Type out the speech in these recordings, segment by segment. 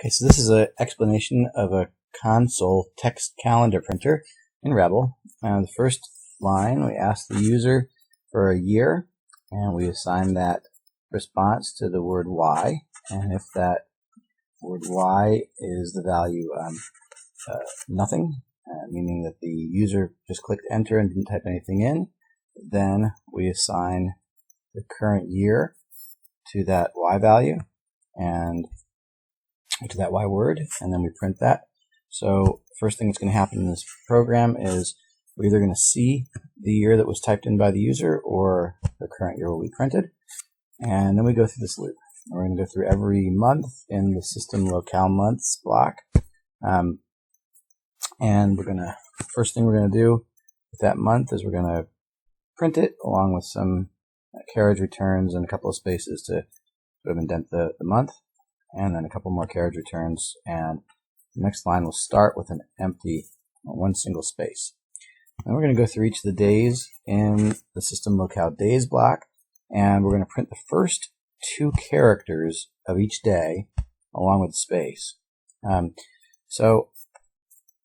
Okay, so this is an explanation of a console text calendar printer in Rebol. The first line, we ask the user for a year, and we assign that response to the word Y. And if that word Y is the value nothing, meaning that the user just clicked enter and didn't type anything in, then we assign the current year to that Y value and to that Y word, and then we print that. So first thing that's going to happen in this program is we're either going to see the year that was typed in by the user or the current year will be printed. And then we go through this loop. We're going to go through every month in the system locale months block. And first thing we're going to do with that month is we're going to print it along with some carriage returns and a couple of spaces to sort of indent the month, and then a couple more carriage returns, and the next line will start with an empty, one single space. And we're going to go through each of the days in the system locale days block, and we're going to print the first two characters of each day along with the space. So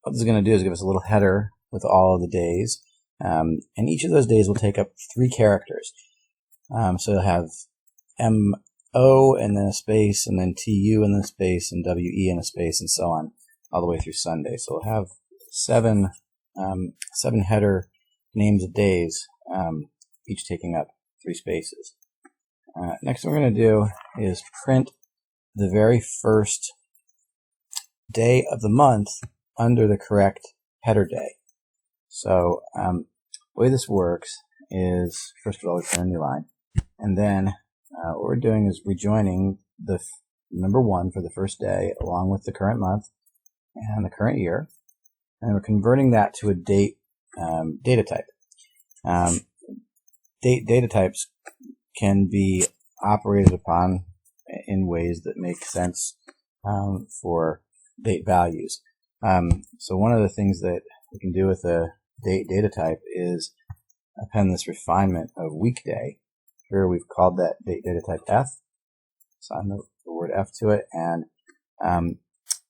what this is going to do is give us a little header with all of the days, and each of those days will take up 3 characters. So you'll have MO and then a space, and then TU and then a space, and WE and a space, and so on, all the way through Sunday. So we'll have 7 header names of days, each taking up 3 spaces. Next thing we're going to do is print the very first day of the month under the correct header day. So the way this works is, first of all, we print a new line, and then what we're doing is rejoining the number 1 for the first day along with the current month and the current year, and we're converting that to a date data type. Data types can be operated upon in ways that make sense for date values. So one of the things that we can do with a date data type is append this refinement of weekday. Here we've called that date data type F. Assign the word F to it, and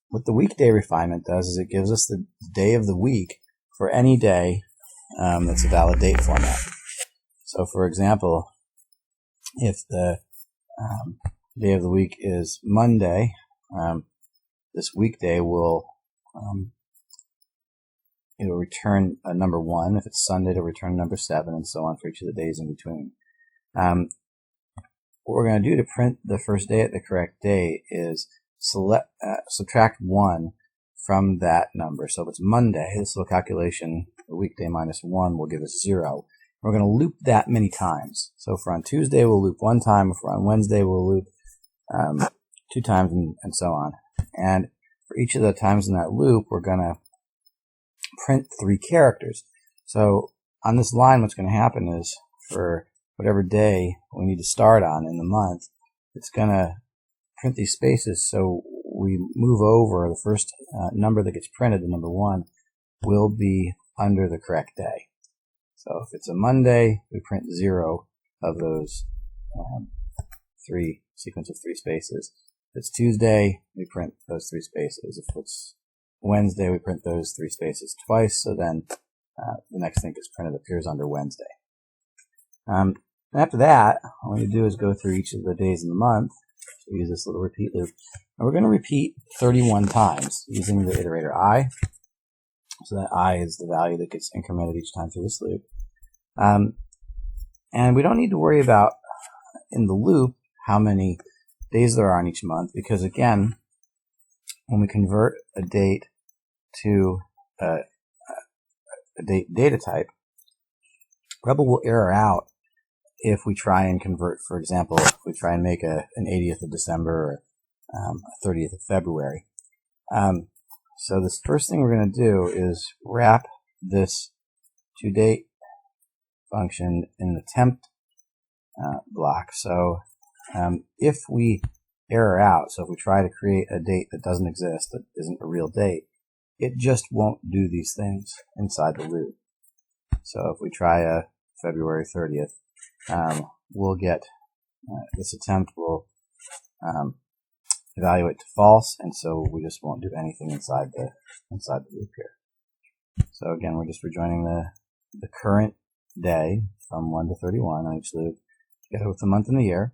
what the weekday refinement does is it gives us the day of the week for any day that's a valid date format. So for example, if the day of the week is Monday, this weekday will it'll return a number 1. If it's Sunday, it'll return number 7, and so on for each of the days in between. What we're going to do to print the first day at the correct day is subtract 1 from that number. So if it's Monday, this little calculation, the weekday minus 1 will give us 0. We're going to loop that many times. So if we're on Tuesday, we'll loop 1 time. If we're on Wednesday, we'll loop 2 times, and so on. And for each of the times in that loop, we're going to print 3 characters. So on this line, what's going to happen is for whatever day we need to start on in the month, it's going to print these spaces, so we move over the first number that gets printed, the number 1, will be under the correct day. So if it's a Monday, we print 0 of those 3 sequence of 3 spaces. If it's Tuesday, we print those 3 spaces. If it's Wednesday, we print those 3 spaces twice, so then the next thing that's printed appears under Wednesday. After that, all we do is go through each of the days in the month. So we use this little repeat loop. And we're going to repeat 31 times using the iterator I. So that I is the value that gets incremented each time through this loop. And we don't need to worry about, in the loop, how many days there are in each month, because again, when we convert a date to a date data type, Rebol will error out if we try and convert, for example, if we try and make an 80th of December or a 30th of February. So this first thing we're going to do is wrap this toDate function in the temp block. So if we error out, so if we try to create a date that doesn't exist, that isn't a real date, it just won't do these things inside the loop. So if we try a February 30th, we'll get this attempt will evaluate to false, and so we just won't do anything inside the loop here. So again, we're just rejoining the current day from 1 to 31 on each loop, together with the month and the year,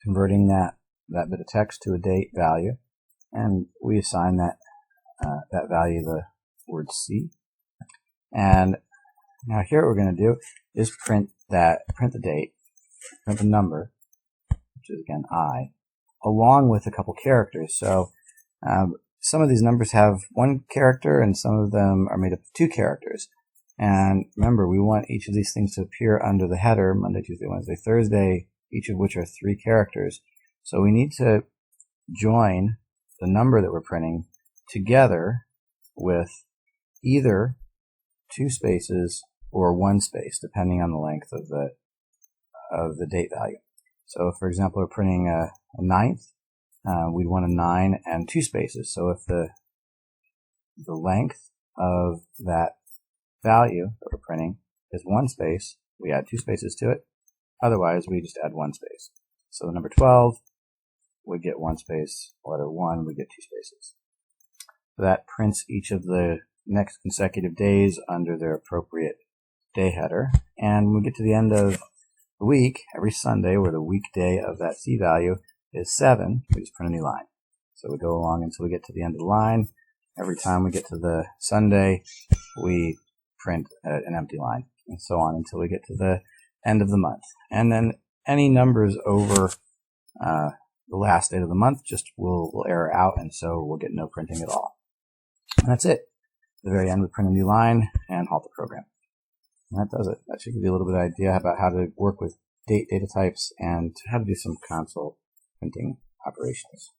converting that bit of text to a date value, and we assign that value the word C. And now here what we're going to do is print the date, print the number, which is again I, along with a couple characters. So some of these numbers have one character and some of them are made up of two characters. And remember, we want each of these things to appear under the header, Monday, Tuesday, Wednesday, Thursday, each of which are 3 characters. So we need to join the number that we're printing together with either 2 spaces or 1 space, depending on the length of the date value. So, for example, we're printing a 9th. We'd want a 9 and 2 spaces. So if the length of that value that we're printing is 1 space, we add 2 spaces to it. Otherwise, we just add 1 space. So the number 12 would get 1 space. Letter 1 would get 2 spaces. So that prints each of the next consecutive days under their appropriate day header. And when we get to the end of the week, every Sunday, where the weekday of that C value is 7, we just print a new line. So we go along until we get to the end of the line. Every time we get to the Sunday, we print an empty line, and so on until we get to the end of the month. And then any numbers over the last date of the month just will error out, and so we'll get no printing at all. And that's it. At the very end, we print a new line and halt the program. And that does it. That should give you a little bit of idea about how to work with data types and how to do some console printing operations.